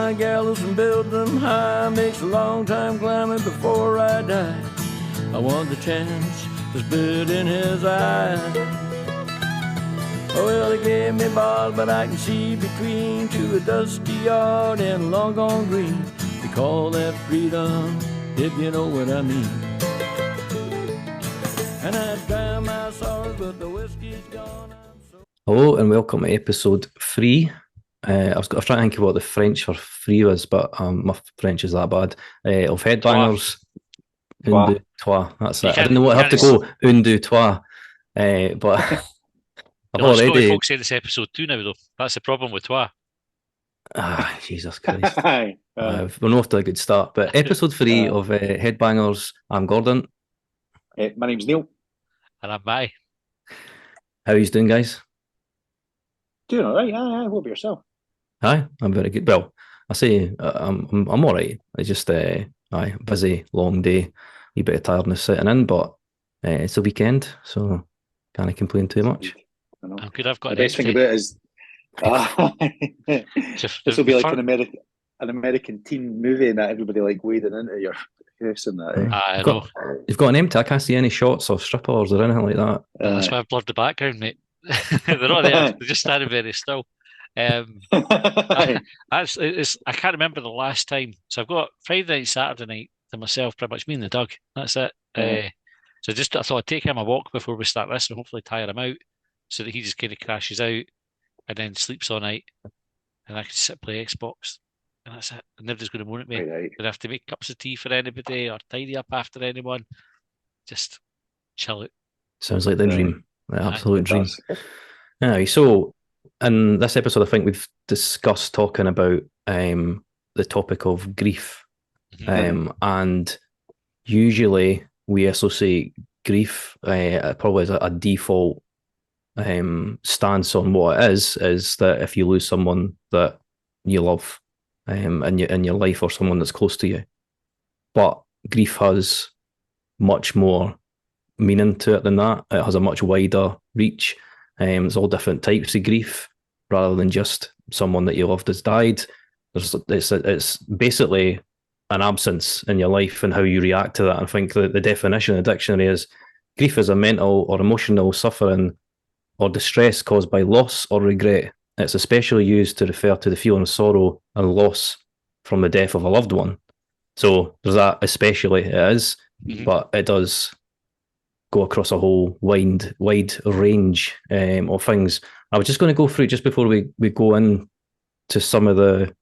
my gallows and build them high. Makes a long time climbing before I die. I want the chance to spit in his eye. Oh, well, they gave me bars, but I can see between to a dusty yard and long gone green. They call that freedom, if you know what I mean. And I dry my sorrows, but the whiskey's gone. Hello and welcome to episode 3. I was trying to think of what the French for free was, but my French is that bad. Of Heidbangers, un, deux, trois. That's it. I didn't know what I have to go, un, deux, trois. But I've already. Folks say this episode 2 now, though. That's the problem with trois. Jesus Christ. We're not off to a good start. But episode 3 of Heidbangers, I'm Gordon. My name's Neil. And I'm Matty. How are you doing, guys? Doing all right. Aye. What about yourself? Aye, I'm very good. Well, I say I'm all right. It's just busy, long day, a bit of tiredness sitting in, but it's a weekend, so can't complain too much. I'm good. I've got the best thing about it is this will be like an American teen movie and that everybody like wading into your house and that. I know. You've got an empty. I can't see any shots or strippers or anything like that. That's why I've blurred the background, mate. They're not there. They're just standing very still. I can't remember the last time. So I've got Friday night, Saturday night to myself, pretty much me and the dog. That's it. I thought I'd take him a walk before we start this and hopefully tire him out so that he just kind of crashes out and then sleeps all night and I can sit and play Xbox. And that's it. And nobody's going to moan at me. Right. Don't have to make cups of tea for anybody or tidy up after anyone. Just chill out. Sounds like the dream. The absolute dream. Anyway, so in this episode, I think we've discussed talking about the topic of grief. And usually we associate grief probably as a default stance on what it is that if you lose someone that you love in your life or someone that's close to you. But grief has much more meaning to it than that. It has a much wider reach. There's all different types of grief rather than just someone that you loved has died. It's basically an absence in your life and how you react to that. I think the definition in the dictionary is grief is a mental or emotional suffering or distress caused by loss or regret. It's especially used to refer to the feeling of sorrow and loss from the death of a loved one. So there's that, especially it is, but it does go across a whole wide range of things. I was just going to go through just before we go in to some of the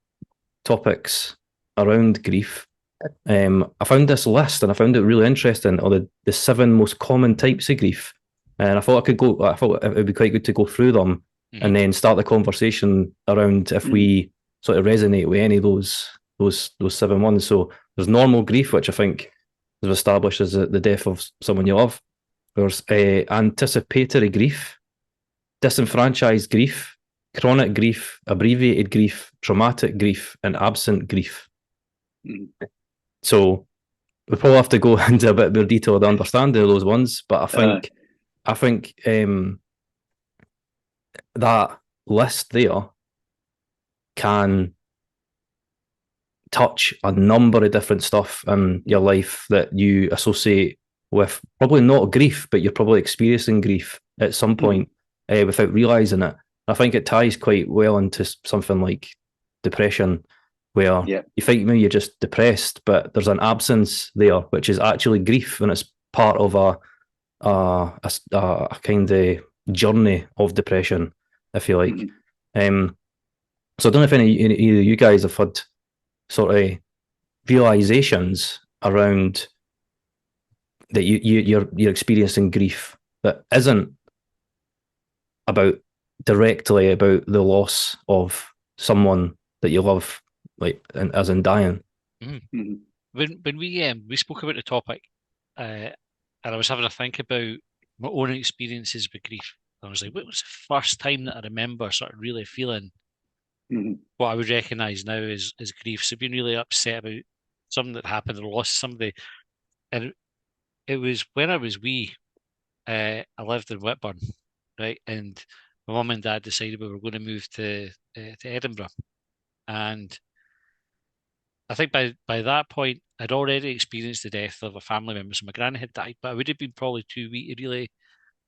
topics around grief. I found this list and I found it really interesting, or the 7 most common types of grief. And I thought it would be quite good to go through them and then start the conversation around if we sort of resonate with any of those 7 ones. So there's normal grief, which I think is established as the death of someone you love. There's anticipatory grief, disenfranchised grief, chronic grief, abbreviated grief, traumatic grief, and absent grief. So we probably have to go into a bit more detail to understanding of those ones, but I think that list there can touch a number of different stuff in your life that you associate with probably not grief, but you're probably experiencing grief at some point without realising it. I think it ties quite well into something like depression, where you think maybe you're just depressed, but there's an absence there, which is actually grief, and it's part of a kind of journey of depression, if you like. So I don't know if any of you guys have had sort of realizations around that you're experiencing grief that isn't directly about the loss of someone that you love, like as in dying. When we spoke about the topic, and I was having a think about my own experiences with grief. I was like, what was the first time that I remember sort of really feeling what I would recognise now as grief? So being really upset about something that happened or lost somebody. And it was when I was wee, I lived in Whitburn, right? And my mum and dad decided we were going to move to Edinburgh. And I think by that point, I'd already experienced the death of a family member. So my granny had died, but I would have been probably too weak to really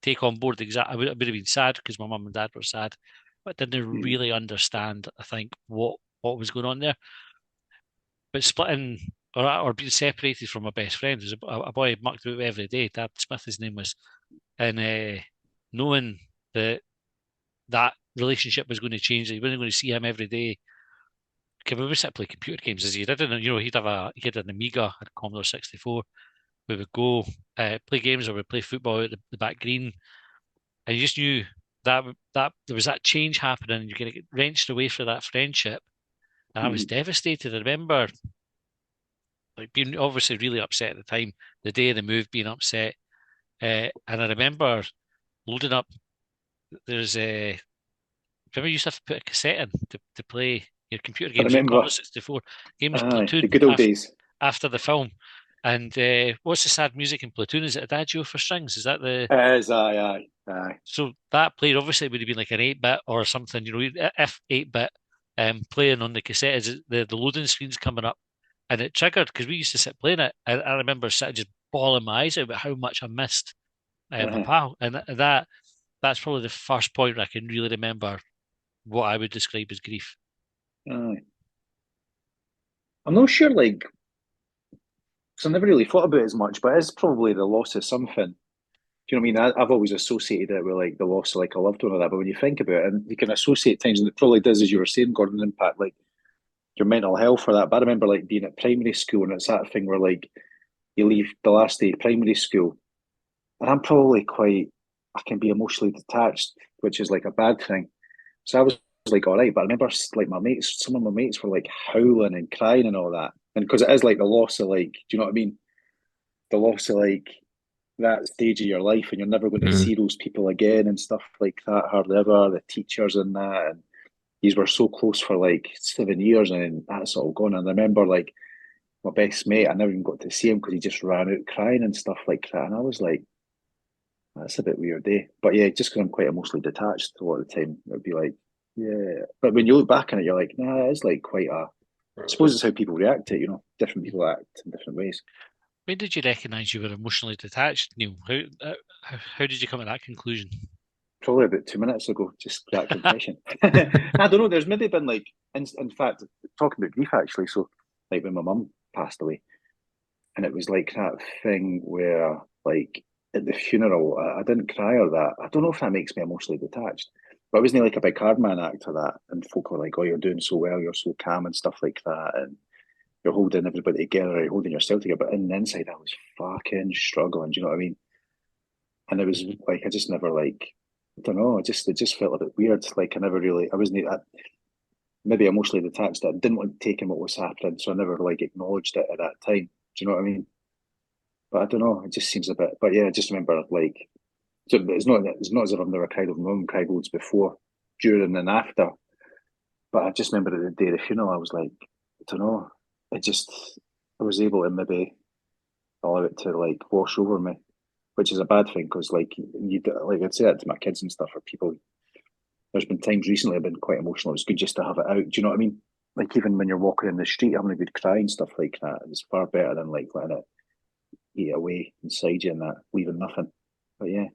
take on board the exact. I would have been sad because my mum and dad were sad, but didn't really understand, I think, what was going on there. But splitting or being separated from my best friend, was a boy I mucked about with every day. Dad Smith, his name was, and knowing that relationship was going to change, that you weren't going to see him every day. We would sit and play computer games as he did, and he had an Amiga, a Commodore 64. We would go play games, or we'd play football at the back green, and you just knew that there was that change happening, and you're going to get wrenched away from that friendship. And I was devastated. I remember like being obviously really upset at the time, the day of the move, being upset, and I remember loading up. There's a remember you used to have to put a cassette in to play your computer games. I remember. 64 game was Platoon. The good old days. After the film. And what's the sad music in Platoon? Is it Adagio for strings? Is that the? Aye. So that played, obviously it would have been like an 8-bit or something, if 8-bit playing on the cassette, is the loading screen's coming up, and it triggered because we used to sit playing it. I remember sitting just bawling my eyes out about how much I missed my pal, and that's probably the first point where I can really remember what I would describe as grief. I'm not sure, like, because I never really thought about it as much, but it's probably the loss of something. Do you know what I mean? I've always associated it with like the loss of like a loved one or that. But when you think about it, and you can associate things, and it probably does, as you were saying, Gordon, impact like your mental health for that. But I remember like being at primary school, and it's that thing where like you leave the last day of primary school, and I'm probably I can be emotionally detached, which is like a bad thing. So I was like, all right, but I remember like some of my mates were like howling and crying and all that, and because it is like the loss of like, do you know what I mean? The loss of like that stage of your life, and you're never going to see those people again and stuff like that, hardly ever, the teachers and that, and these were so close for like 7 years, and then that's all gone. And I remember like my best mate, I never even got to see him because he just ran out crying and stuff like that, and I was like, that's a bit weird, eh? But yeah, just because I'm quite emotionally detached a lot of the time, it would be like, yeah. But when you look back on it, you're like, nah, it's like quite I suppose it's how people react to it, different people act in different ways. When did you recognise you were emotionally detached, Neil? How did you come to that conclusion? Probably about 2 minutes ago, just that confession. I don't know, there's maybe been like, in fact, talking about grief actually, so like when my mum passed away, and it was like that thing where like at the funeral, I didn't cry or that. I don't know if that makes me emotionally detached, but I wasn't like a big hard man act or that, and folk were like, oh, you're doing so well, you're so calm and stuff like that, and you're holding everybody together, you're holding yourself together, but in the inside I was fucking struggling, do you know what I mean? And it was like, I just never like, I don't know, it just felt a bit weird. Like I wasn't maybe emotionally detached. I didn't want to take in what was happening, so I never like acknowledged it at that time. Do you know what I mean? But I don't know, it just seems a bit. But yeah, I just remember like, it's not as if I've never cried over my mum, cried loads before, during and after. But I just remember at the day of the funeral, I was like, I don't know, I was able to maybe allow it to like wash over me, which is a bad thing because like I'd say that to my kids and stuff, or people. There's been times recently I've been quite emotional. It's good just to have it out. Do you know what I mean? Like even when you're walking in the street, having a good cry and stuff like that, it's far better than like letting it eat away inside you and that, leaving nothing. But yeah.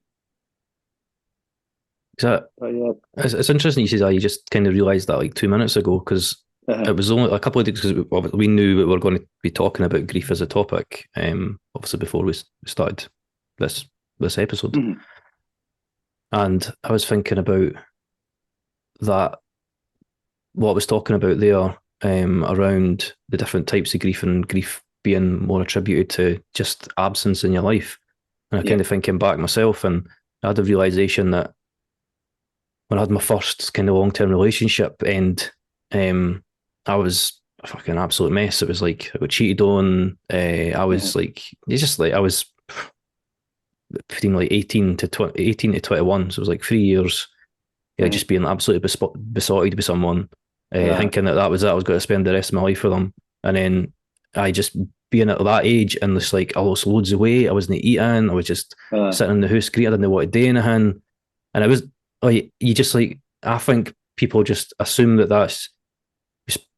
It's interesting you say that. You just kind of realised that like 2 minutes ago, because it was only a couple of days, because we knew we were going to be talking about grief as a topic, obviously before we started this episode. Mm-hmm. And I was thinking about that, what I was talking about there, around the different types of grief, and grief being more attributed to just absence in your life. And I kind of thinking back myself, and I had a realisation that when I had my first kind of long-term relationship end, I was a fucking absolute mess. It was like I got cheated on. I was like, it's just like I was between like 18 to 21. So it was like 3 years. Yeah, just being absolutely besotted with someone, thinking that was it. I was going to spend the rest of my life with them. And then I just being at that age, and just like I lost loads of weight. I wasn't eating. I was just sitting in the house, great. I didn't know what to do anything. And it was like, you just like, I think people just assume that that's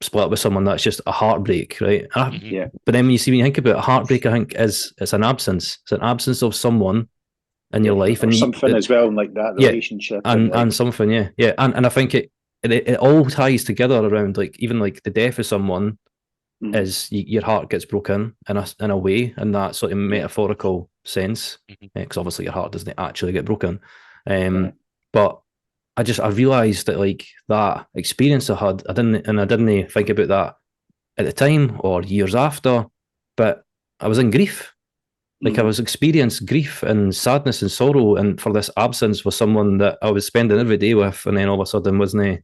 split up with someone, that's just a heartbreak, right? Yeah. But then when you think about it, heartbreak, I think it's an absence. It's an absence of someone in your life, or and something as well, like that relationship, and something, and I think it all ties together around like even like the death of someone is your heart gets broken in a way, in that sort of metaphorical sense, because obviously your heart doesn't actually get broken, but I realised that like that experience I had, I didn't think about that at the time or years after, but I was in grief. Like I was experiencing grief and sadness and sorrow, and for this absence with someone that I was spending every day with, and then all of a sudden wasn't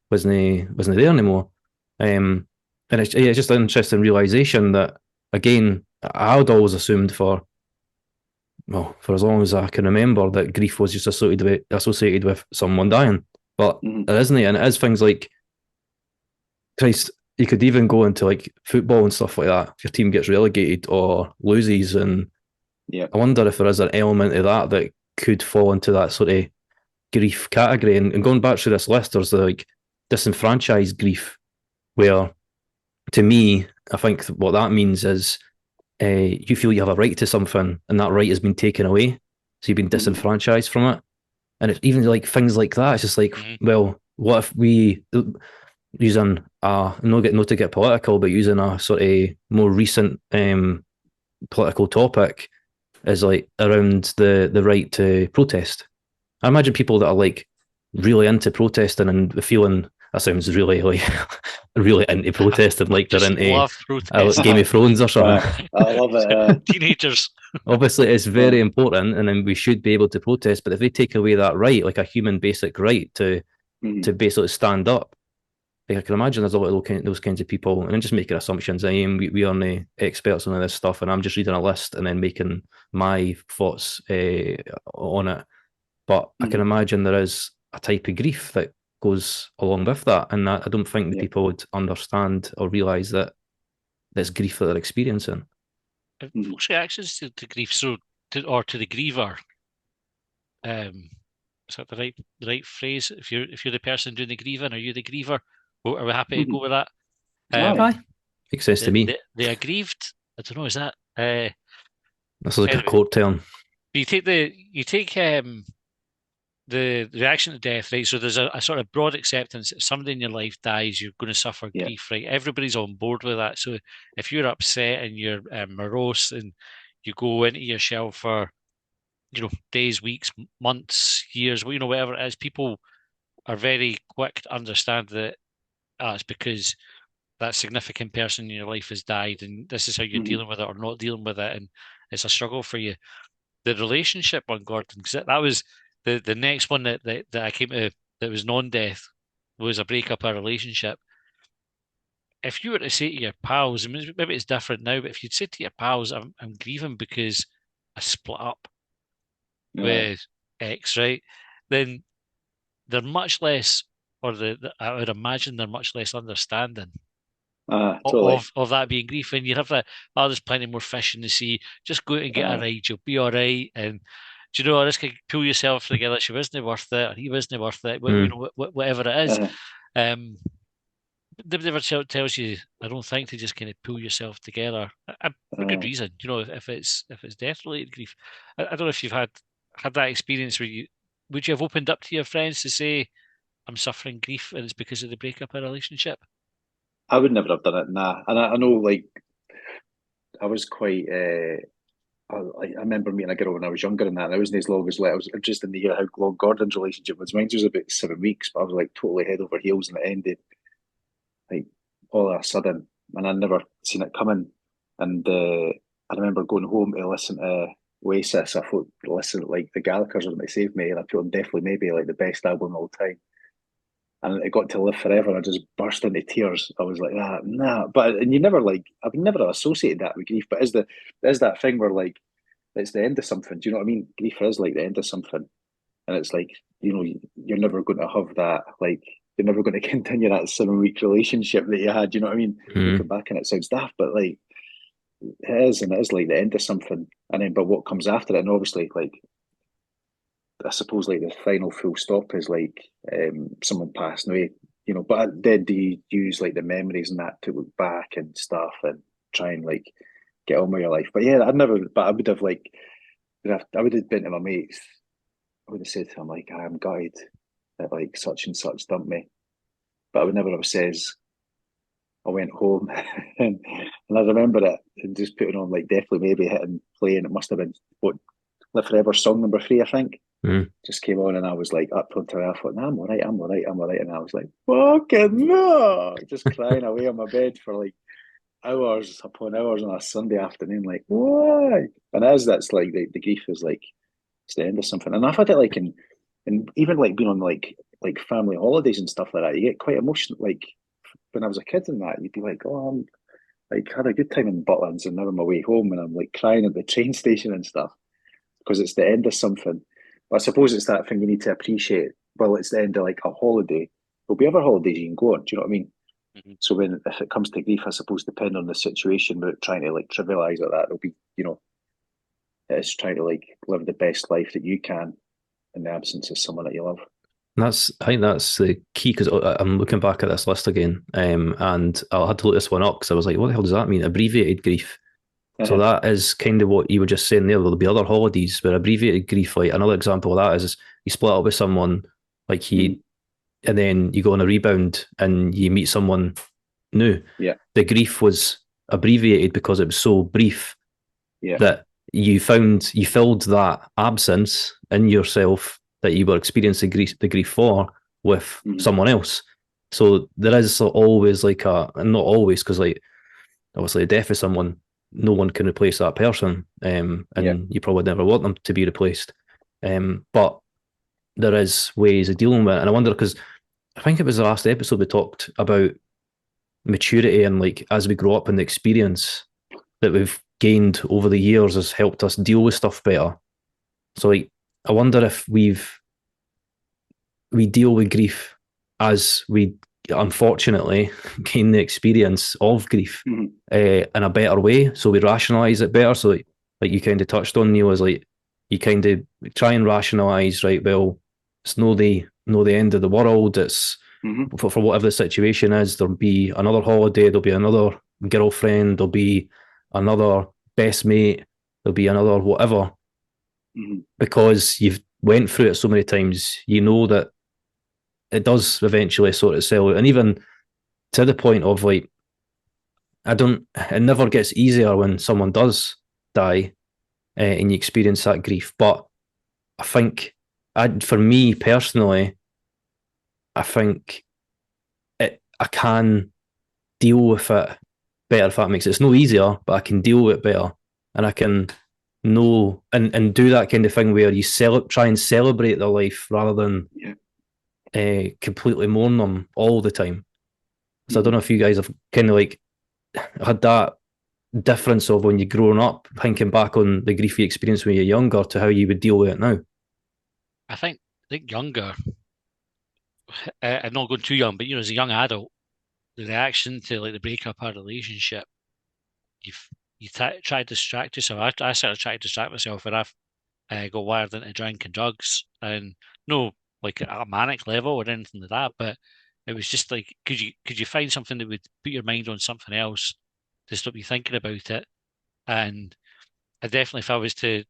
there anymore. And it's just an interesting realization that, again, I had always assumed for as long as I can remember, that grief was just associated with someone dying, but it isn't, and it is things like, Christ, you could even go into like football and stuff like that. If your team gets relegated or loses, and I wonder if there is an element of that could fall into that sort of grief category. And going back to this list, there's the like disenfranchised grief, where to me, I think what that means is you feel you have a right to something, and that right has been taken away, so you've been disenfranchised from it. And it's even like things like that. It's just like, well, what if we, using not to get political, but using a sort of more recent political topic, is like around the right to protest. I imagine people that are like really into protesting and feeling, that sounds really like really into protesting, like they're into Game of Thrones or something. I love it. Teenagers. Obviously, it's very important, and then we should be able to protest. But if they take away that right, like a human basic right to basically stand up, like I can imagine there's a lot of those kinds of people. And I'm just making assumptions. I mean, we are no experts on this stuff, and I'm just reading a list and then making my thoughts on it. But I can imagine there is a type of grief that goes along with that, and I don't think the people would understand or realise that there's grief that they're experiencing. What's reactions to grief? So, to the griever, is that the right phrase? If you're the person doing the grieving, are you the griever? Are we happy to go with that? Makes sense to me. The aggrieved. I don't know. Is that this is like a court term? You take the reaction to death, right? So there's a sort of broad acceptance that if somebody in your life dies, you're going to suffer grief, right? Everybody's on board with that. So if you're upset and you're morose and you go into your shell for, days, weeks, months, years, whatever it is, people are very quick to understand that it's because that significant person in your life has died, and this is how you're dealing with it or not dealing with it, and it's a struggle for you. The relationship one, Gordon, because that was the next one that I came to that was non-death, was a breakup of a relationship. If you were to say to your pals, I mean, maybe it's different now, but if you'd say to your pals, I'm grieving because I split up with X, right? Then they're much less, or I would imagine they're much less understanding of that being grief. And you have that, there's plenty more fish in the sea, just go out and get a ride, you'll be all right. And do you know, just pull yourself together, she wasn't worth it, or he wasn't worth it, whatever it is. Nobody ever tells you, I don't think, to just kind of pull yourself together for good reason. If it's death related grief, I don't know if you've had that experience where would you have opened up to your friends to say, I'm suffering grief and it's because of the breakup of a relationship? I would never have done it, nah. And I know, like, I was quite. I remember meeting a girl when I was younger, and that. And I wasn't as long as I was just in the year how long Gordon's relationship was. Mine was about 7 weeks, but I was like totally head over heels, and it ended like all of a sudden, and I'd never seen it coming. And I remember going home to listen to Oasis. I thought, listen, like the Gallagher's were going to save me, and I thought definitely maybe like the best album of all time. And it got to Live Forever, and I just burst into tears. I was like, nah. And you never like, I've never associated that with grief, but is that thing where like, it's the end of something. Do you know what I mean? Grief is like the end of something. And it's like, you're never going to have that, like, you're never going to continue that 7 week relationship that you had. Do you know what I mean? Looking back and it sounds daft, but like, it is like the end of something. And then, but what comes after it, and obviously, like, I suppose like the final full stop is like someone passing away, but then do you use like the memories and that to look back and stuff and try and like get on with your life? But yeah, I would have like, I would have been to my mates. I would have said to them like, I'm gutted that like such and such dumped me, but I would never have says I went home and I remember it and just putting on like definitely maybe hitting play and it must have been what Live Forever song number 3, I think. Just came on and I was like up until I thought, nah, I'm all right, I'm all right, I'm all right. And I was like, fucking no, just crying away on my bed for like hours upon hours on a Sunday afternoon, like, why? And as that's like the grief is like it's the end of something. And I've had it like and even like being on like family holidays and stuff like that, you get quite emotional. Like when I was a kid and that, you'd be like, oh, I'm like had a good time in Butlins and now I'm away home and I'm like crying at the train station and stuff because it's the end of something. But I suppose it's that thing you need to appreciate. Well, it's the end of like a holiday. There'll be other holidays you can go on. Do you know what I mean? So if it comes to grief, I suppose depending on the situation, but trying to like trivialize it, that it'll be, it's trying to like live the best life that you can in the absence of someone that you love. I think that's the key because I'm looking back at this list again, and I had to look this one up because I was like, what the hell does that mean? Abbreviated grief. So that is kind of what you were just saying there. There'll be other holidays, but abbreviated grief, like another example of that is you split up with someone, like and then you go on a rebound and you meet someone new. Yeah. The grief was abbreviated because it was so brief that you filled that absence in yourself that you were experiencing the grief for with someone else. So there is always like and not always because like obviously the death of someone, no one can replace that person, and you probably never want them to be replaced. But there is ways of dealing with it, and I wonder because I think it was the last episode we talked about maturity and like as we grow up and the experience that we've gained over the years has helped us deal with stuff better. So like I wonder if we deal with grief as we unfortunately gain the experience of grief in a better way, so we rationalize it better. So like you kind of touched on, Neil, is like you kind of try and rationalize, right? Well, it's no the end of the world. It's for whatever the situation is. There'll be another holiday. There'll be another girlfriend. There'll be another best mate. There'll be another whatever. Because you've went through it so many times, you know that it does eventually sort itself out. And even to the point of like, it never gets easier when someone does die and you experience that grief. But I think, for me personally, I think I can deal with it better if that makes it. It's no easier, but I can deal with it better. And I can know and do that kind of thing where you try and celebrate their life rather than completely mourn them all the time. So I don't know if you guys have kind of like had that difference of when you're growing up, thinking back on the grief you experienced when you're younger to how you would deal with it now. I think younger, I'm not going too young, but as a young adult, the reaction to like the breakup of a relationship, you try to distract yourself. I certainly try to distract myself when I've got wired into drink and drugs, and no like at a manic level or anything like that, but it was just like could you find something that would put your mind on something else to stop you thinking about it? And I definitely, if I was to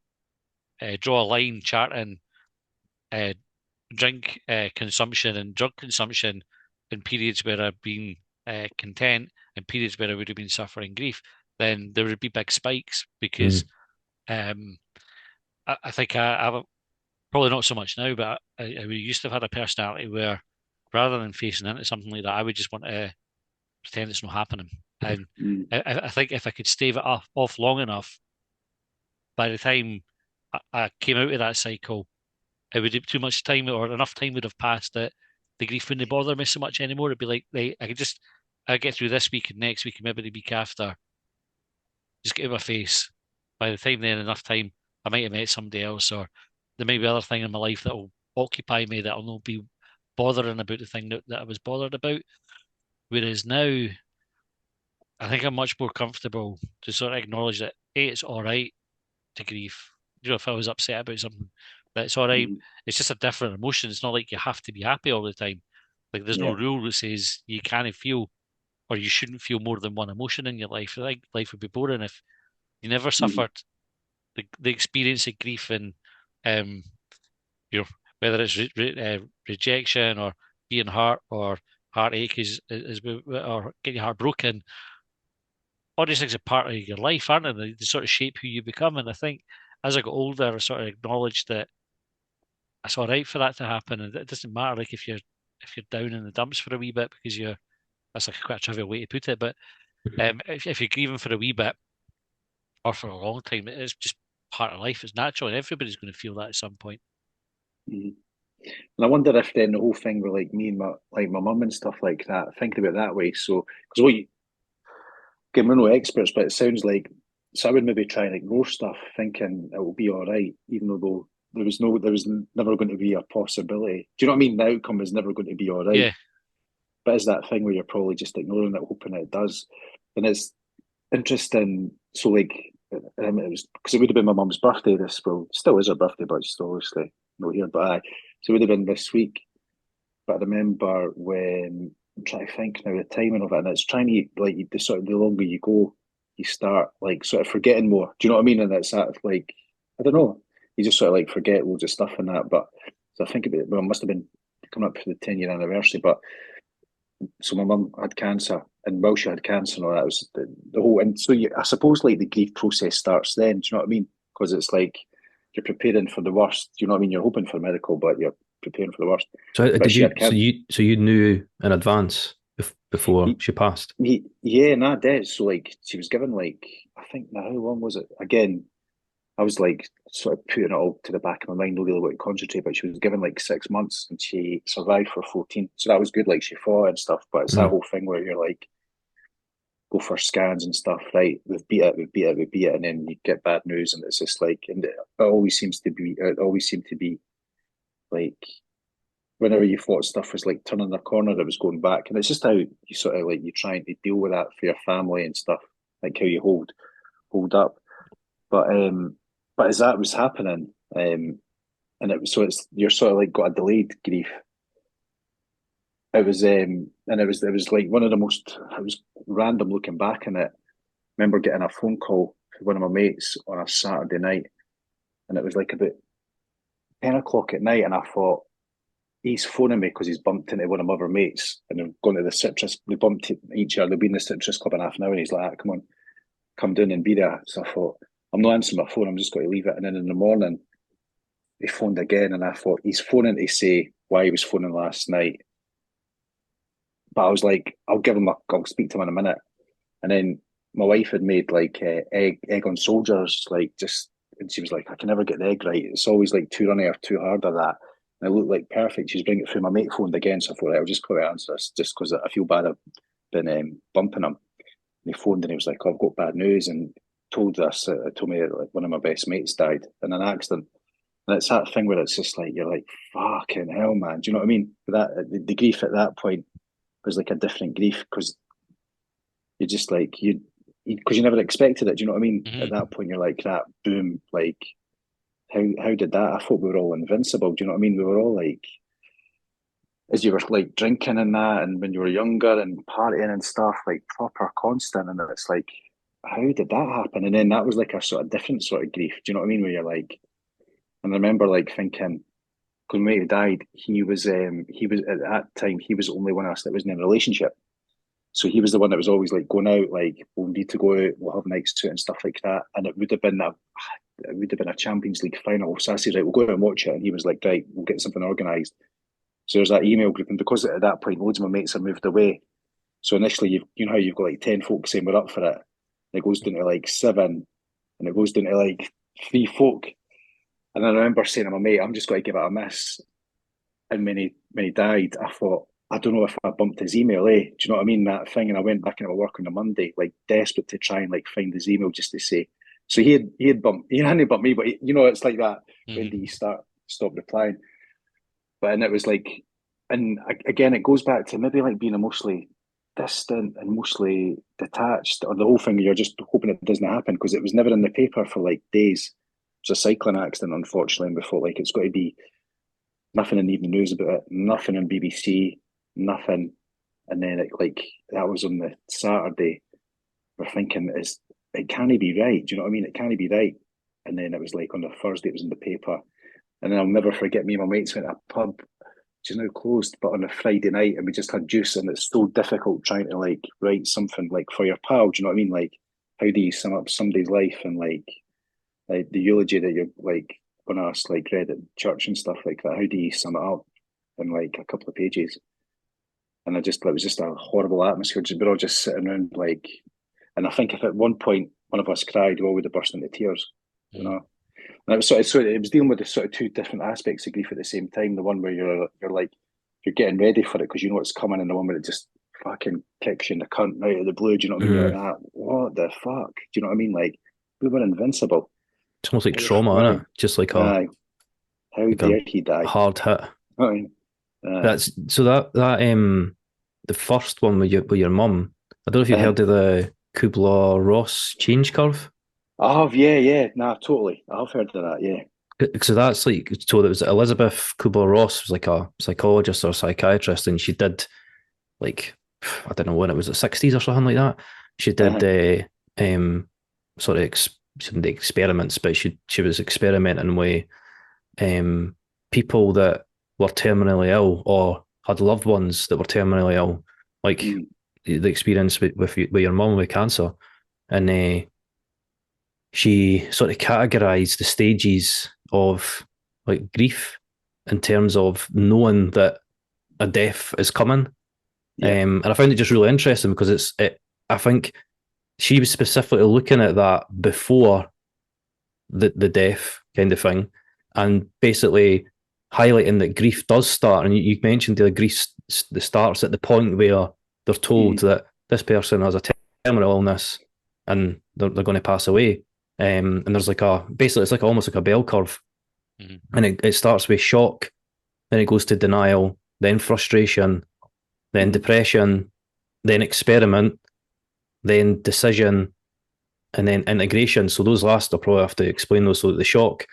draw a line charting drink consumption and drug consumption in periods where I've been content and periods where I would have been suffering grief, then there would be big spikes because I think I probably not so much now, but I used to have had a personality where rather than facing into something like that, I would just want to pretend it's not happening. And I think if I could stave it off long enough, by the time I came out of that cycle, it would have too much time or enough time would have passed that the grief wouldn't bother me so much anymore. It'd be like, I get through this week and next week and maybe the week after, just get in my face. By the time then, enough time, I might have met somebody else or there may be other thing in my life that will occupy me that I'll not be bothering about the thing that I was bothered about. Whereas now, I think I'm much more comfortable to sort of acknowledge that it's all right to grieve. If I was upset about something, that's all right. It's just a different emotion. It's not like you have to be happy all the time. Like, there's no rule that says you can't feel or you shouldn't feel more than one emotion in your life. I think life would be boring if you never suffered the experience of grief and your whether it's rejection or being hurt or heartache or getting your heart broken. All these things are part of your life, aren't they? They sort of shape who you become. And I think as I got older, I sort of acknowledged that it's all right for that to happen, and it doesn't matter like if you're down in the dumps for a wee bit because you're that's like quite a trivial way to put it, but if you're grieving for a wee bit or for a long time, it's just part of life. It's natural, and everybody's going to feel that at some point. And I wonder if then the whole thing with like me and my mum and stuff like that, thinking about it that way. So because again, we're no experts, but it sounds like so I would maybe try and ignore stuff, thinking it will be all right, even though there was never going to be a possibility. Do you know what I mean? The outcome is never going to be all right. Yeah. But it's that thing where you're probably just ignoring it, hoping it does. And it's interesting. So like, it was because it would have been my mum's birthday. Still is her birthday, but she's obviously not here. But so it would have been this week. But I remember when I'm trying to think now the timing of it, and it's trying to like the longer you go, you start like sort of forgetting more. Do you know what I mean? And it's that like I don't know, you just sort of like forget loads of stuff and that. But so I think about it, well, it must have been coming up for the 10-year anniversary. But so my mum had cancer, and while she had cancer and all that, it was the whole. And so I suppose like the grief process starts then. Do you know what I mean? Because it's like you're preparing for the worst. Do you know what I mean? You're hoping for medical, but you're preparing for the worst. So did you? So you knew in advance before she passed? Yeah, and I did. So like she was given like I think now how long was it? Again, I was like sort of putting it all to the back of my mind, not really what to concentrate. But she was given like 6 months, and she survived for 14. So that was good. Like she fought and stuff. But it's that whole thing where you're like go for scans and stuff. Right, we've beat it, and then you get bad news, and it's just like, and it always seemed to be like whenever you thought stuff was like turning the corner, it was going back. And it's just how you sort of like you're trying to deal with that for your family and stuff, like how you hold up. But as that was happening, and you're sort of like got a delayed grief. It was and it was like one of the most it was random looking back on it. I remember getting a phone call from one of my mates on a Saturday night, and it was like about 10 o'clock at night, and I thought, he's phoning me because he's bumped into one of my other mates and they've gone to the citrus. They bumped each other. They've been in the citrus club in half an hour, and he's like, "Come on, come down and be there." So I thought, I'm not answering my phone. I'm just going to leave it. And then in the morning, he phoned again, and I thought he's phoning to say why he was phoning last night. But I was like, I'll speak to him in a minute. And then my wife had made like egg on soldiers, like just, and she was like, I can never get the egg right. It's always like too runny or too hard or that. And it looked like perfect. She's bringing it through. My mate phoned again, so I thought, I'll just quickly answer this just because I feel bad I've been bumping him. And he phoned and he was like, I've got bad news, and told me that like, one of my best mates died in an accident. And it's that thing where it's just like, you're like, fucking hell, man. Do you know what I mean? The grief at that point was like a different grief because you're just like, because you never expected it. Do you know what I mean? At that point, you're like, that boom, like, how did that? I thought we were all invincible. Do you know what I mean? We were all like, as you were like drinking and that, and when you were younger and partying and stuff, like proper constant. And it's like, how did that happen? And then that was like a sort of different sort of grief. Do you know what I mean? Where you're like, and I remember like thinking, because when he died, he was at that time, he was the only one of us that wasn't in a relationship. So he was the one that was always like going out, like we'll need to go out, we'll have nights to it and stuff like that. And it would have been a Champions League final. So I said, right, we'll go out and watch it. And he was like, right, we'll get something organised. So there's that email group, and because at that point loads of my mates had moved away. So initially, you know how you've got like 10 folk saying we're up for it. And it goes down to like 7, and it goes down to like 3 folk. And I remember saying to my mate, I'm just going to give it a miss. And when he died, I thought, I don't know if I bumped his email, Do you know what I mean? That thing. And I went back into my work on the Monday, like desperate to try and like find his email just to say. So he hadn't bumped me, but it's like that. When do you stop replying? But and it was like, and again, it goes back to maybe like being emotionally distant and mostly detached, or the whole thing. You're just hoping it doesn't happen because it was never in the paper for like days. It was a cycling accident, unfortunately, and we thought like it's got to be nothing in the evening news about it, nothing on BBC. nothing. And then that was on the Saturday. We're thinking it can't be right. Do you know what I mean? It can't be right. And then it was like on the Thursday, it was in the paper. And then I'll never forget, me and my mates went to a pub, which is now closed, but on a Friday night, and we just had juice, and it's so difficult trying to like write something like for your pal. Do you know what I mean? Like, how do you sum up somebody's life, and like the eulogy that you're like going to ask, like read at church and stuff like that? How do you sum it up in like a couple of pages? And it was just a horrible atmosphere. We're all just sitting around like, and I think if at one point one of us cried, we all would have burst into tears, you know. And it was it was dealing with the sort of two different aspects of grief at the same time. The one where you're like you're getting ready for it because you know it's coming, and the one where it just fucking kicks you in the cunt out of the blue. Do you know what I mean? You're like that. What the fuck? Do you know what I mean? Like, we were invincible. It's almost like trauma, isn't it? Just like how dare he die? Hard hit. I mean, That's so that the first one with your mum. I don't know if you've heard of the Kubler-Ross change curve. Oh yeah, nah, totally. I've heard of that, yeah. So that's like, so there was Elizabeth Kubler-Ross, was like a psychologist or psychiatrist, and she did like, I don't know when it was, the 60s or something like that. She did sort of she didn't do experiments, but she was experimenting with people that were terminally ill or had loved ones that were terminally ill, like the experience with your mum with cancer, and she sort of categorized the stages of like grief in terms of knowing that a death is coming. And I found it just really interesting because I think she was specifically looking at that before the death kind of thing, and basically highlighting that grief does start. And you mentioned the grief starts at the point where they're told that this person has a terminal illness and they're going to pass away. And there's basically it's like almost like a bell curve. And it starts with shock, then it goes to denial, then frustration, then depression, then experiment, then decision, and then integration. So those last, I'll probably have to explain those. So the shock,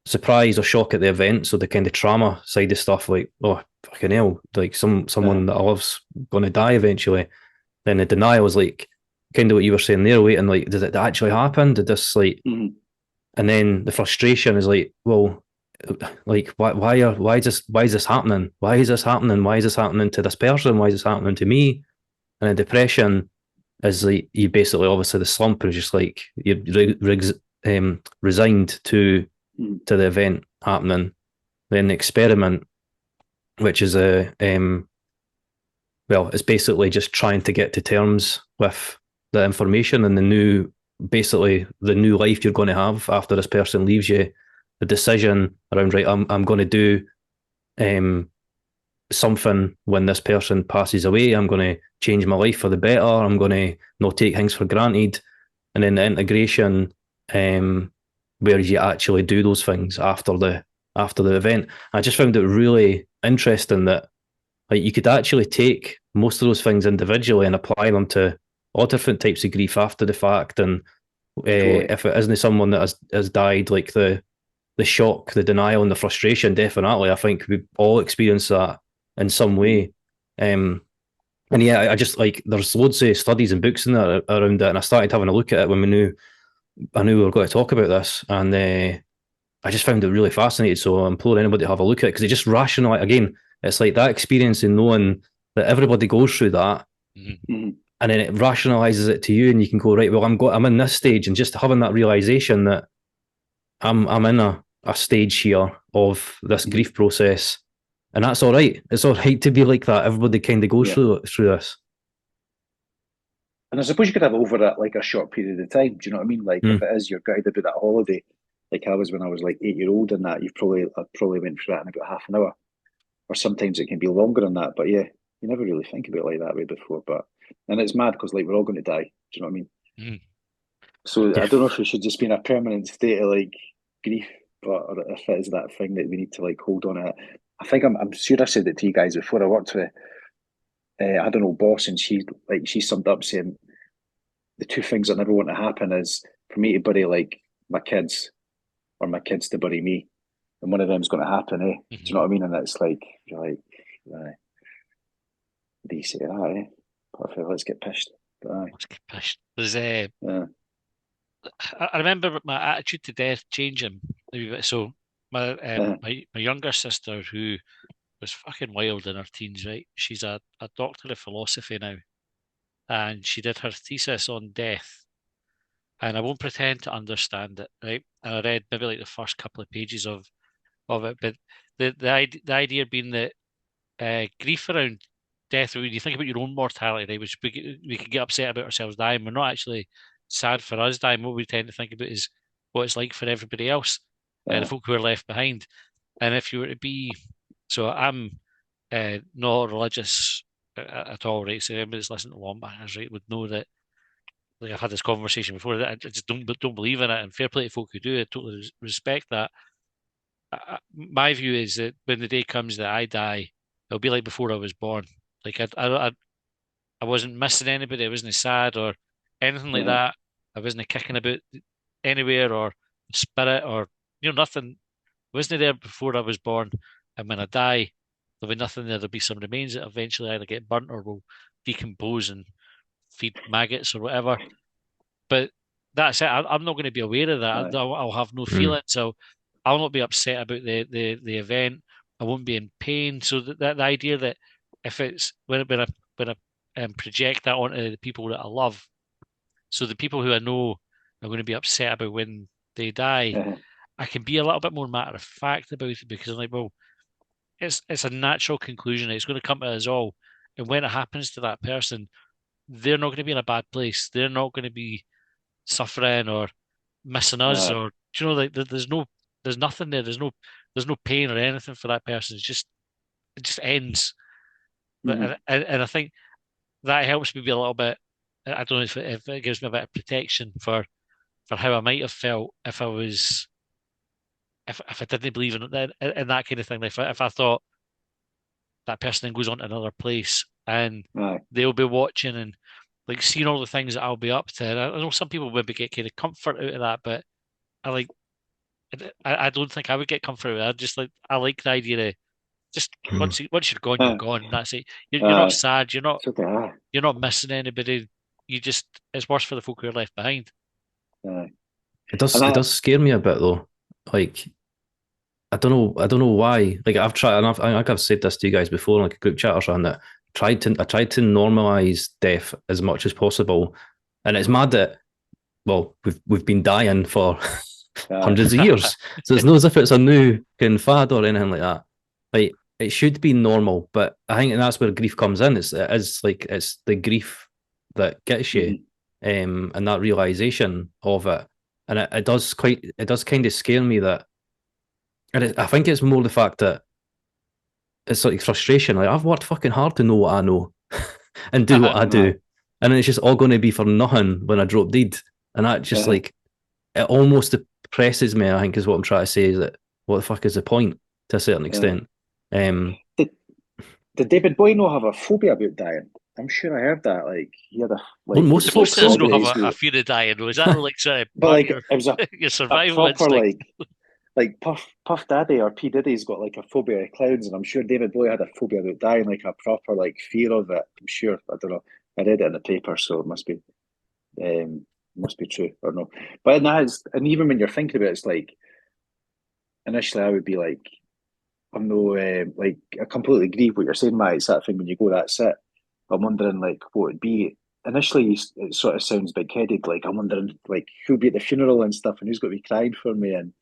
surprise or shock at the event, so the kind of trauma side of stuff, like, oh fucking hell, like someone that I love's going to die eventually. Then the denial is like kind of what you were saying there, waiting like, did it actually happen? Did this like? And then the frustration is like, well, like why is this happening? Why is this happening? Why is this happening to this person? Why is this happening to me? And then depression is like, you basically, obviously the slump is just like you're resigned to the event happening. Then the experiment, which is it's basically just trying to get to terms with the information and the new life you're going to have after this person leaves you. The decision around, right, I'm going to do something when this person passes away. I'm going to change my life for the better. I'm going to not take things for granted. And then the integration, where you actually do those things after the event. I just found it really interesting that like you could actually take most of those things individually and apply them to all different types of grief after the fact. And if it isn't someone that has died, like the shock, the denial, and the frustration, definitely, I think we've all experienced that in some way. And yeah, I just like, there's loads of studies and books in there around it, and I started having a look at it when I knew we were going to talk about this, and I just found it really fascinating. So I implore anybody to have a look at it, because it just rationalize again. It's like that experience in knowing that everybody goes through that, and then it rationalizes it to you, and you can go, right, well, I'm in this stage, and just having that realization that I'm in a stage here of this grief process, and that's all right. It's all right to be like that. Everybody kind of goes through this. And I suppose you could have over that like a short period of time. Do you know what I mean? Like if it is you're guided about that holiday, like I was when I was like 8-year-old, and that I probably went through that in about half an hour, or sometimes it can be longer than that. But yeah, you never really think about it like that way before. And it's mad because like we're all going to die. Do you know what I mean? So I don't know if we should just be in a permanent state of like grief, or if it is that thing that we need to like hold on to. I think I'm sure I said it to you guys before. I worked with I don't know, boss, and she summed up saying the two things I never want to happen is for me to bury like my kids, or my kids to bury me, and one of them's going to happen, eh? Do you know what I mean? And it's like you're like, do you say that, eh? Perfect, let's get pissed. Let's get pissed. I remember my attitude to death changing a wee bit. So my younger sister, who was fucking wild in her teens, right? She's a doctor of philosophy now, and she did her thesis on death. And I won't pretend to understand it, right? And I read maybe like the first couple of pages of it, but the idea being that grief around death, when you think about your own mortality, right, which we can get upset about ourselves dying, we're not actually sad for us dying. What we tend to think about is what it's like for everybody else, the folk who are left behind. And if you were to be, so I'm not religious at all, right? So anybody that's listening to Longbangers, right, would know that. Like I've had this conversation before, that I just don't believe in it, and fair play to folk who do. I totally respect that. My view is that when the day comes that I die, it'll be like before I was born. Like I wasn't missing anybody. I wasn't sad or anything like that. I wasn't kicking about anywhere or spirit or nothing. I wasn't there before I was born. And when I die, there'll be nothing there. There'll be some remains that eventually either get burnt or will decompose and feed maggots or whatever. But that's it. I'm not going to be aware of that. I'll have no feeling. So I'll not be upset about the event. I won't be in pain. So the idea that if it's when I project that onto the people that I love, so the people who I know are going to be upset about when they die, I can be a little bit more matter of fact about it, because I'm like, well, it's a natural conclusion. It's going to come to us all, and when it happens to that person, they're not going to be in a bad place. They're not going to be suffering or missing us, or like there's nothing there. There's no pain or anything for that person. It just ends. And I think that helps me be a little bit. I don't know if it gives me a bit of protection for how I might have felt if I was if I didn't believe in that kind of thing. Like if I thought that person then goes on to another place and they'll be watching and like seeing all the things that I'll be up to. And I know some people maybe get kind of comfort out of that, but I don't think I would get comfort out of it. I like the idea of just once you're gone, you're gone. That's it. You're not sad. You're not missing anybody. It's worse for the folk who are left behind. It does scare me a bit though. Like I don't know why. Like I've tried, and I think I've said this to you guys before in like a group chat or something, that I tried to normalize death as much as possible, and it's mad that we've been dying for hundreds of years, so it's not as if it's a new kind of fad or anything like that. Like it should be normal, but I think that's where grief comes in. It's the grief that gets you, and that realization of it, and it does kind of scare me that. And I think it's more the fact that it's like frustration. Like I've worked fucking hard to know what I know and do what I do, and then it's just all going to be for nothing when I drop dead. And that just like it almost depresses me. I think is what I'm trying to say. Is that what the fuck is the point to a certain extent? Did David Bowie not have a phobia about dying? I'm sure I heard that. Like he had most folks don't have a fear of dying. Was that like sorry? But like it was your survival a proper instinct. like Puff Daddy or P Diddy's got like a phobia of clowns, and I'm sure David Bowie had a phobia about dying, like a proper like fear of it. I'm sure. I don't know. I read it in the paper, so it must be true or no. But and even when you're thinking about it, it's like initially I would be like, I'm no like I completely agree with what you're saying, Matt. It's that thing when you go, that's it. I'm wondering like what it'd be. Initially, it sort of sounds big-headed. Like I'm wondering like who'll be at the funeral and stuff, and who's going to be crying for me, and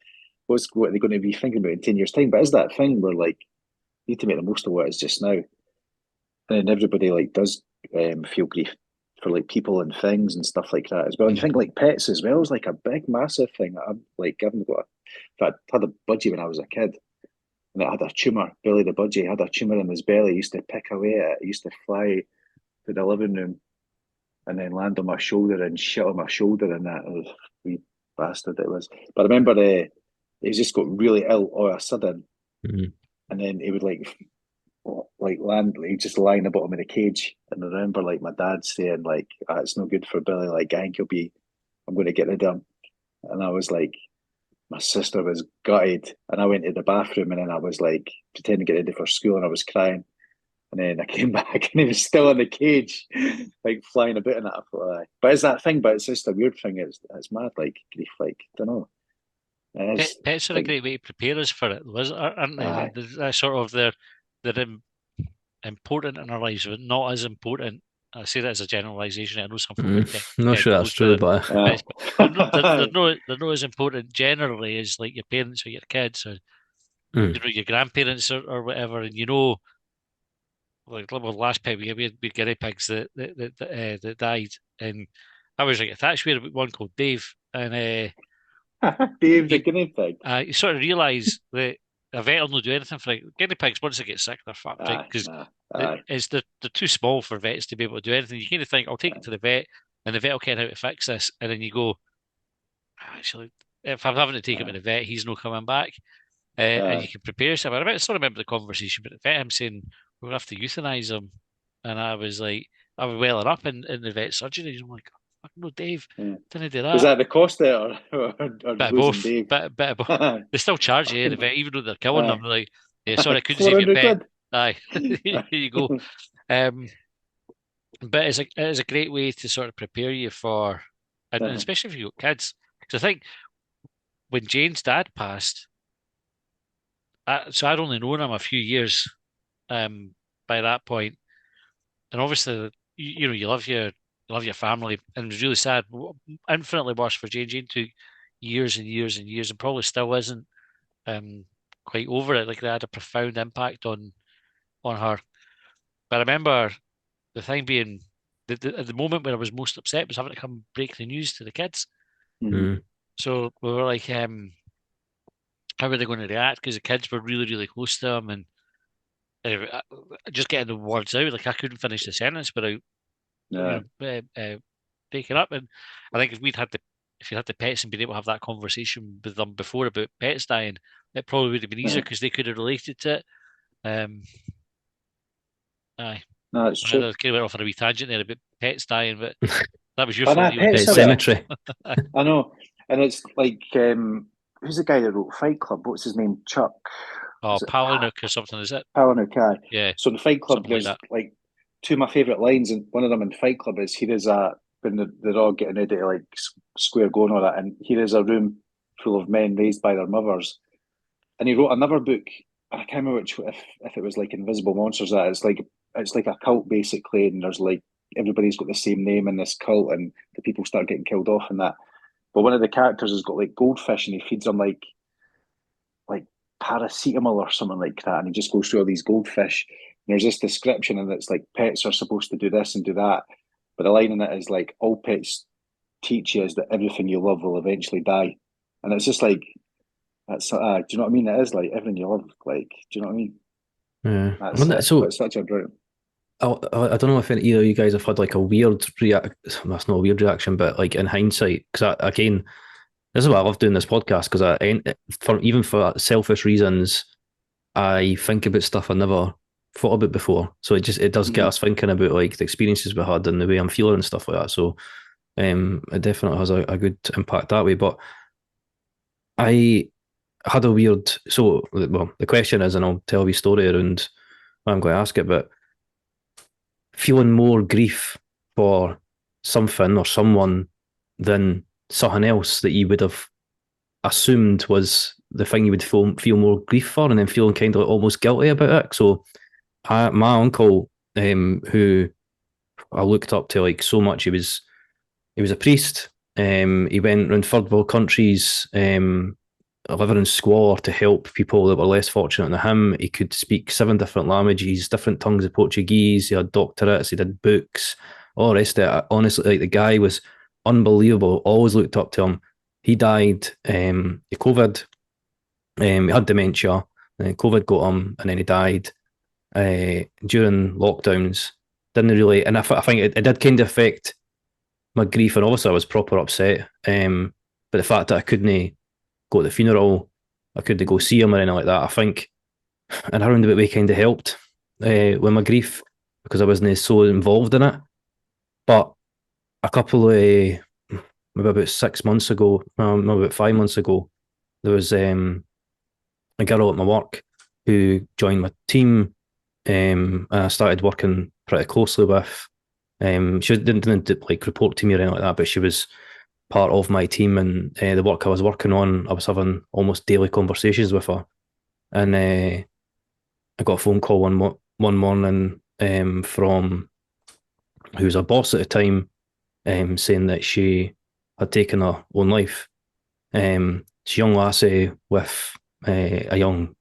what are they going to be thinking about in 10 years' time? But is that thing where like you need to make the most of what is just now, and everybody like does feel grief for like people and things and stuff like that as well. And you think like pets as well is like a big, massive thing. I'm like, I haven't got. In fact, I had a budgie when I was a kid, and it had a tumour. Billy the budgie had a tumour in his belly. He used to pick away at it. He used to fly to the living room and then land on my shoulder and shit on my shoulder, and that was wee bastard it was. But I remember he just got really ill all of a sudden, and then he would like land, he'd just lie in the bottom of the cage. And I remember like my dad saying like, it's no good for Billy, like I think I'm going to get rid of him. And I was like, my sister was gutted, and I went to the bathroom, and then I was like pretending to get ready for school, and I was crying. And then I came back and he was still in the cage, like flying about in it. I thought, aye. But it's that thing, but it's just a weird thing. It's mad, like grief, like, I don't know. Pets are a great way to prepare us for it, aren't they? They're sort of they're important in our lives, but not as important. I say that as a generalisation. I know some people get not sure that's true, but pets, but they're not as important generally as like your parents or your kids or your grandparents or whatever. And like the last pet we had guinea pigs that died, and I was like attached. We had one called Dave, and Dave the guinea pig. You sort of realise that a vet will not do anything for it. Guinea pigs, once they get sick, they're fucked, right? Because they're too small for vets to be able to do anything. You kind of think, I'll take it to the vet, and the vet will care how to fix this. And then you go, actually, if I'm having to take him to the vet, he's not coming back. And you can prepare yourself. I still remember the conversation, but the vet, I'm saying, we're going to have to euthanize him. And I was like, I was welling up in the vet surgery. I'm like, no, Dave, didn't do that. Was that the cost there, or bit of both? Dave? Bit of both. They still charge you the vet, even though they're killing them. They're like, yeah, sorry, I couldn't save your pet. Aye, here you go. But it's a great way to sort of prepare you for, and especially if you've got kids. Because I think when Jane's dad passed, so I'd only known him a few years by that point, and obviously, you love your family, and it was really sad. Infinitely worse for Jane. Jane took years and years and years, and probably still isn't quite over it. Like, they had a profound impact on her. But I remember the thing being at the moment when I was most upset was having to come break the news to the kids. So we were like, how are they going to react? Because the kids were really, really close to them, and just getting the words out, like I couldn't finish the sentence without breaking up. And I think if you had the pets and been able to have that conversation with them before about pets dying, it probably would have been easier because they could have related to it. Aye. No, it's true. I kind of went off on a wee tangent there about pets dying, but that was your fault. Pet cemetery. I know, and it's like, who's the guy that wrote Fight Club? What's his name? Chuck. Oh, Palahniuk or something, is it? Palahniuk, aye. Yeah. So in Fight Club, there's like two of my favourite lines, and one of them in Fight Club is, here is when they're all getting ready to like square go and all that, and here is a room full of men raised by their mothers. And he wrote another book, I can't remember if it was like Invisible Monsters, that it's like a cult basically, and there's like everybody's got the same name in this cult, and the people start getting killed off and that. But one of the characters has got like goldfish, and he feeds them like paracetamol or something like that, and he just goes through all these goldfish. And there's this description, and it's like, pets are supposed to do this and do that, but the line in it is like, all pets teach you is that everything you love will eventually die. And it's just like, that's do you know what I mean? It is like everything you love, like, do you know what I mean? Yeah. So it's such a brilliant. I don't know if either of you guys have had like a weird reaction. That's not a weird reaction, but like in hindsight, because again, this is why I love doing this podcast, because even for selfish reasons, I think about stuff I never thought about before. So it does get us thinking about like the experiences we had and the way I'm feeling and stuff like that. So it definitely has a good impact that way. But I had a weird. So the question is, and I'll tell you a story around why I'm going to ask it, but feeling more grief for something or someone than something else that you would have assumed was the thing you would feel more grief for, and then feeling kind of almost guilty about it. So my uncle, who I looked up to like so much, he was a priest. He went around third world countries, living in squalor to help people that were less fortunate than him. He could speak 7 different languages, different tongues of Portuguese. He had doctorates, he did books, all the rest of it. Honestly, like, the guy was unbelievable. Always looked up to him. He died of COVID. He had dementia. COVID got him, and then he died during lockdowns. Didn't really, and I think it did kind of affect my grief. And obviously, I was proper upset. But the fact that I couldn't go to the funeral, I couldn't go see him or anything like that, I think in a roundabout way kind of helped with my grief, because I wasn't so involved in it. But a couple of, maybe about 6 months ago, maybe about 5 months ago, there was a girl at my work who joined my team. I started working pretty closely with. She didn't like report to me or anything like that, but she was part of my team, and the work I was working on, I was having almost daily conversations with her. And I got a phone call one morning from who was a boss at the time, saying that she had taken her own life. She's a young lassie with a young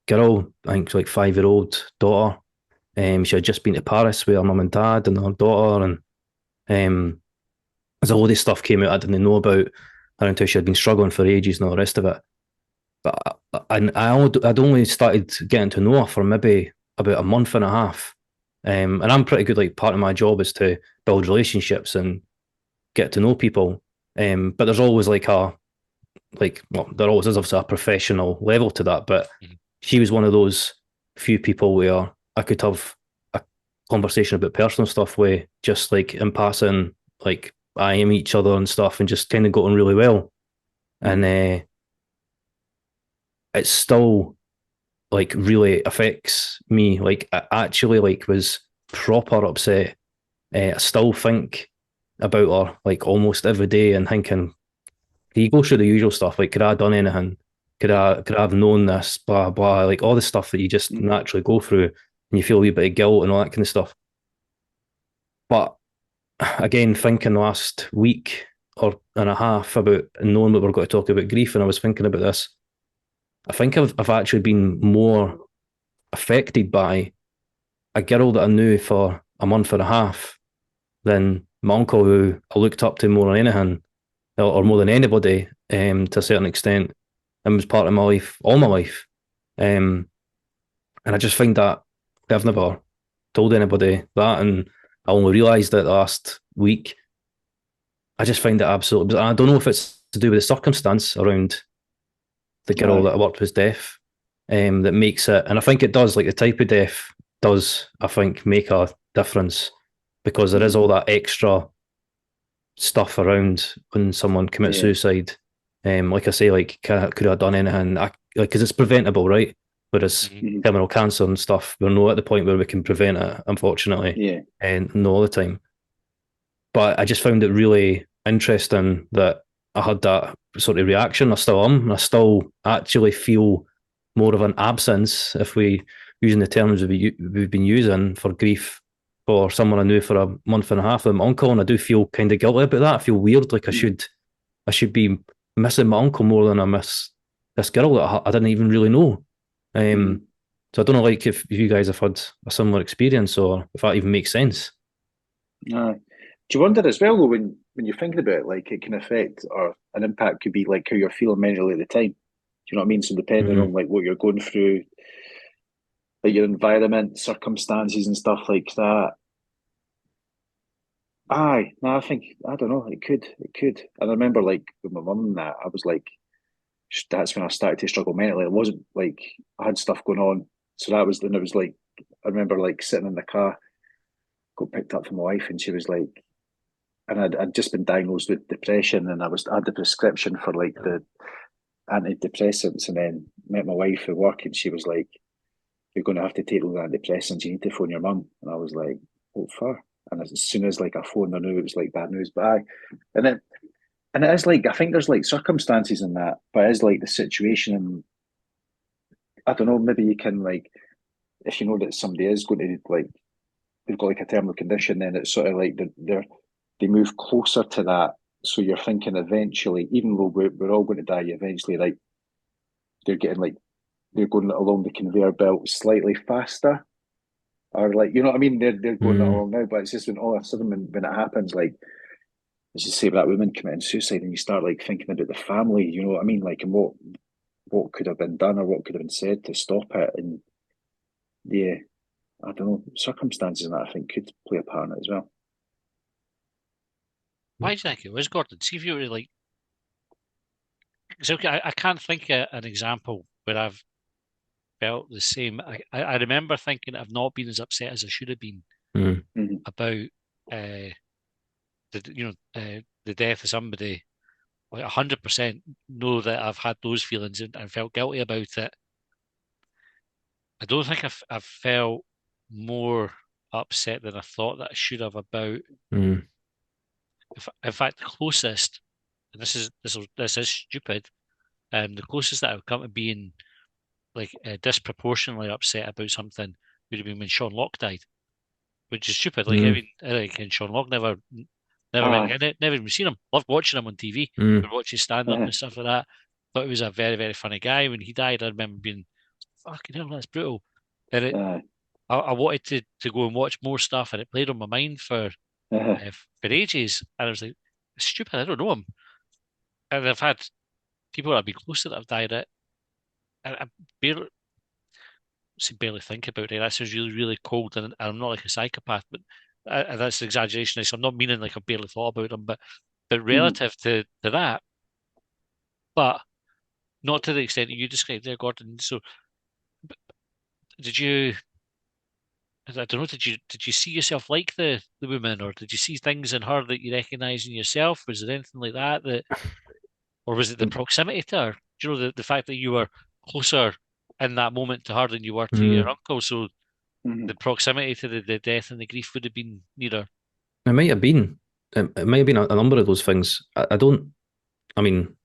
girl, I think like 5-year-old daughter. She had just been to Paris with her mum and dad and her daughter, and there's a load of stuff came out I didn't know about her until she had been struggling for ages and all the rest of it. But I'd only started getting to know her for maybe about a month and a half. And I'm pretty good. Like part of my job is to build relationships and get to know people. But there's always there always is obviously a professional level to that. But she was one of those few people where I could have a conversation about personal stuff with, just like in passing, like I am each other and stuff, and just kind of got on really well. And it still like really affects me. Like I actually like was proper upset. I still think about her like almost every day and thinking, you go through the usual stuff like, could I have done anything? Could I have known this? Blah blah, like all the stuff that you just naturally go through, and you feel a wee bit of guilt and all that kind of stuff. But again, thinking the last week or and a half about knowing what we're going to talk about grief, and I was thinking about this. I think I've actually been more affected by a girl that I knew for a month and a half than my uncle, who I looked up to more than anything, or more than anybody, to a certain extent, and was part of my life, all my life. And I just find that I've never told anybody that, and I only realised it last week. I just find it absolutely. I don't know if it's to do with the circumstance around the girl that I worked with death, that makes it, and I think it does. Like the type of death does, I think, make a difference, because there is all that extra stuff around when someone commits suicide. Like I say, like could I have done anything? Because it's preventable, right? Whereas terminal cancer and stuff, we're not at the point where we can prevent it, unfortunately, and not all the time. But I just found it really interesting that I had that sort of reaction. I still am. I still actually feel more of an absence, if we using the terms we've been using for grief, for someone I knew for a month and a half with my uncle, and I do feel kind of guilty about that. I feel weird, like I should be missing my uncle more than I miss this girl that I didn't even really know. So I don't know, like if you guys have had a similar experience, or if that even makes sense. Do you wonder as well, though, when you're thinking about it, like it can affect, or an impact could be like how you're feeling mentally at the time. Do you know what I mean? So depending on like what you're going through, like your environment, circumstances, and stuff like that. Aye, no, I don't know. It could. And I remember like with my mum and that, I was like, that's when I started to struggle mentally. It wasn't like I had stuff going on, so that was then. It was like I remember like sitting in the car, got picked up from my wife, and she was like, and I'd just been diagnosed with depression, and I had the prescription for like the antidepressants, and then met my wife at work, and she was like, "You're going to have to take those antidepressants. You need to phone your mum." And I was like, "What for?" And as soon as like I phoned, I knew it was like bad news. But and it is like, I think there's like circumstances in that, but it is like the situation, and I don't know. Maybe you can like, if you know that somebody is going to like, they've got like a terminal condition, then it's sort of like they move closer to that. So you're thinking eventually, even though we're all going to die eventually, like they're getting like they're going along the conveyor belt slightly faster, or like, you know what I mean? They're going along now, but it's just when all of a sudden when it happens, like let's just say that woman committing suicide, and you start like thinking about the family, you know what I mean? Like, and what could have been done or what could have been said to stop it, and yeah, I don't know, circumstances in that I think could play a part in it as well. Why do you think it was, Gordon? See if you were like, so I can't think of an example where I've felt the same. I remember thinking I've not been as upset as I should have been about the death of somebody. Like 100% know that I've had those feelings and felt guilty about it. I don't think I've felt more upset than I thought that I should have about. Mm. In fact, the closest, and this is stupid. The closest that I've come to being like disproportionately upset about something would have been when Sean Locke died, which is stupid. Like and Sean Locke never even seen him. Loved watching him on TV. Would watch his stand up and stuff like that. Thought he was a very, very funny guy. When he died, I remember being fucking hell, that's brutal. And I wanted to go and watch more stuff, and it played on my mind for ages. And I was like, it's stupid. I don't know him. And I've had people that have been close to that have died. I barely think about it. That sounds really, really cold, and I'm not like a psychopath, but that's an exaggeration. So I'm not meaning like I barely thought about them, but relative to that, but not to the extent that you described there, Gordon. So, did you? I don't know. Did you see yourself like the woman, or did you see things in her that you recognise in yourself? Was there anything like that, or was it the proximity to her? Do you know the fact that you were closer in that moment to her than you were to your uncle? So the proximity to the death and the grief would have been nearer. It might have been. It might have been a number of those things. I don't. I mean,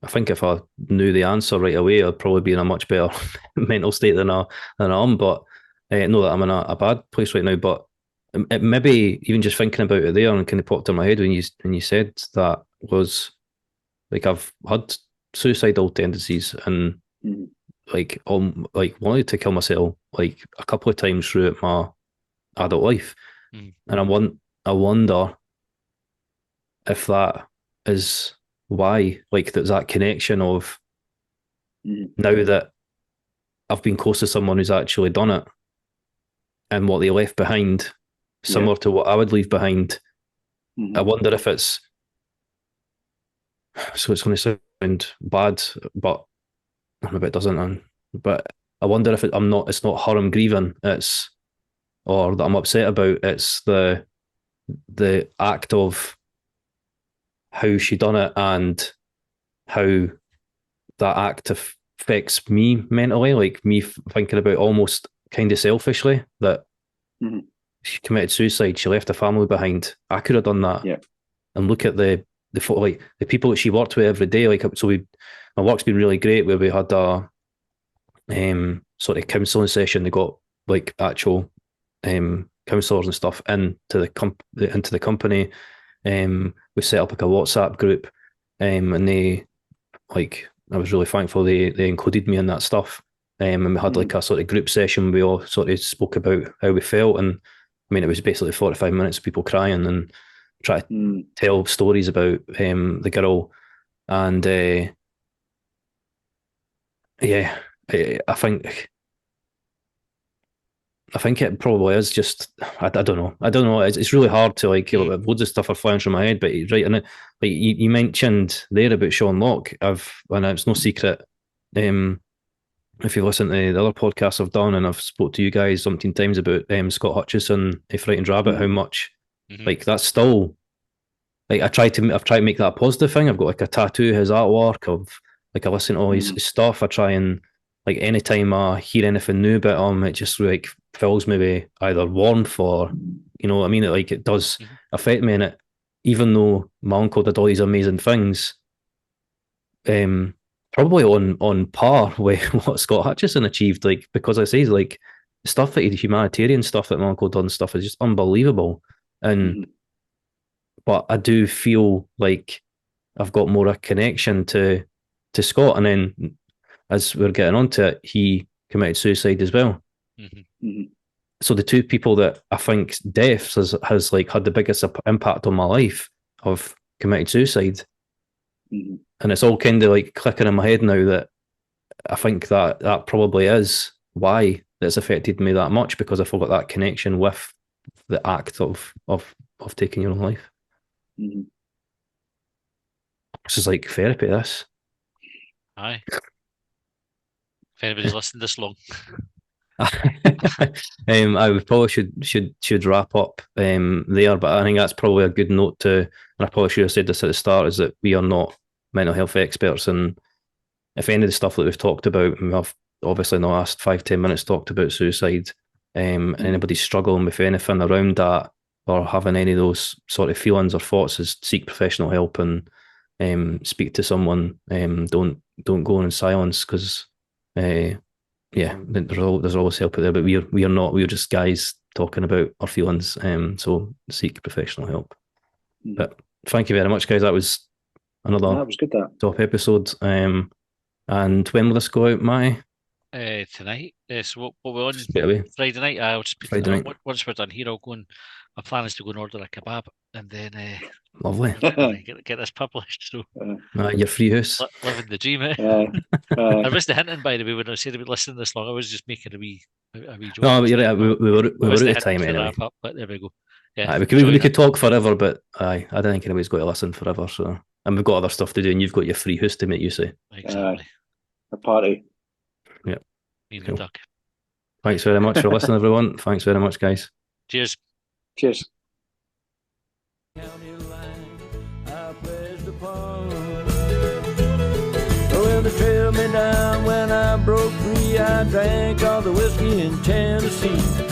I think if I knew the answer right away, I'd probably be in a much better mental state than I am. But know that I'm in a bad place right now. But it maybe even just thinking about it there and kind of popped in my head when you said that was like I've had suicidal tendencies and like wanted to kill myself like a couple of times throughout my adult life, and I wonder if that is why, like there's that connection of now that I've been close to someone who's actually done it and what they left behind, similar to what I would leave behind. I wonder if it's going to sound bad, but maybe it doesn't. But I wonder if it's not her I'm grieving, or that I'm upset about. It's the act of how she done it and how that act affects me mentally, like me thinking about almost kind of selfishly that she committed suicide, she left a family behind. I could have done that. Yeah. And look at the people that she worked with every day. Like, so my work's been really great where we had a sort of counselling session. They got like actual counsellors and stuff into the company. We set up like a WhatsApp group, and they like I was really thankful they included me in that stuff. And we had like a sort of group session. We all sort of spoke about how we felt, and I mean it was basically 45 minutes of people crying and try to tell stories about the girl. And I think it probably is just I don't know. It's really hard to like loads of stuff are flying through my head, but right, and like you mentioned there about Sean Locke, and it's no secret. If you listen to the other podcasts I've done, and I've spoke to you guys umpteen times about Scott Hutchison, A Frightened Rabbit, how much like that's still like I've tried to make that a positive thing. I've got like a tattoo, his artwork of like I listen to all his stuff. I try and like anytime I hear anything new about him, it just like fills me with either warmth or you know what I mean. It does affect me, and it even though my uncle did all these amazing things, probably on par with what Scott Hutchison achieved. Like because I say like stuff that humanitarian stuff that my uncle done stuff is just unbelievable, and but I do feel like I've got more a connection to Scott, and then as we're getting onto it, he committed suicide as well. So the two people that I think deaths has like had the biggest impact on my life have committed suicide. And it's all kind of like clicking in my head now that I think that probably is why it's affected me that much, because I feel like that connection with the act of taking your own life. This is like therapy, this. Aye. If anybody's listened this long. I probably should wrap up there, but I think that's probably a good note to, and I probably should have said this at the start, is that we are not mental health experts, and if any of the stuff that we've talked about, and I've obviously in the last 5-10 minutes talked about suicide, and anybody's struggling with anything around that or having any of those sort of feelings or thoughts, is seek professional help and speak to someone. Don't go in silence, because there's always help out there. But we're just guys talking about our feelings. So seek professional help. But thank you very much, guys. That was another that was good, that top episode. And when will this go out, Matty? Tonight. So what we're on Friday night. I'll just put Friday night. Once we're done here, I'll go and my plan is to go and order a kebab and then Lovely. get this published. So your free house. Living the dream. I missed the hinting, by the way, when I said about listening this long. I was just making a wee joke. No, but you're right. We were out of time anyway. Up, but there we go. Yeah, we could talk forever, but I don't think anybody's got to listen forever. So, and we've got other stuff to do, and you've got your free house to make use of. Exactly. A party. Yeah. Cool. Duck. Thanks very much for listening, everyone. Thanks very much, guys. Cheers. Cheers. Well, they trailed me down when I broke free. I drank all the whiskey in Tennessee.